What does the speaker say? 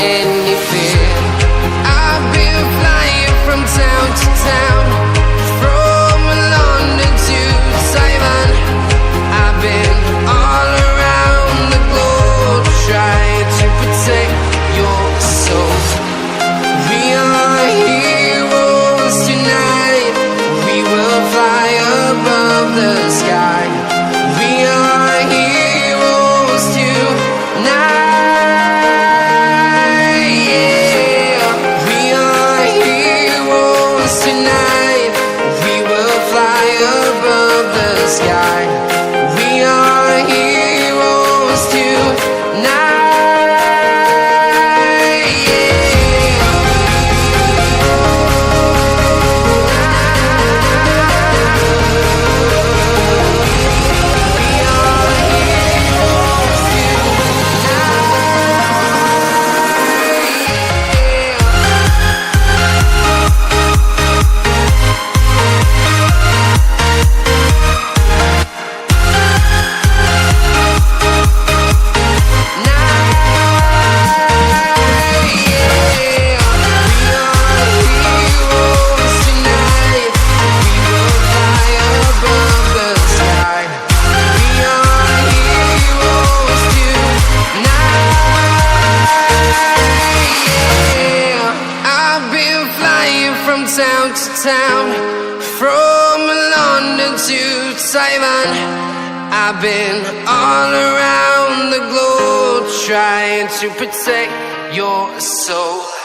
any fear. I've been flying from town to town, from London to Taiwan. I've been all around the globe trying to protect your soul. We are heroes tonight. We will fly above the sky. We are heroes tonight. Yeah. We are heroes tonight. We will fly above the sky. We are heroes tonight. From town to town, from London to Taiwan. I've been all around the globe trying to protect your soul.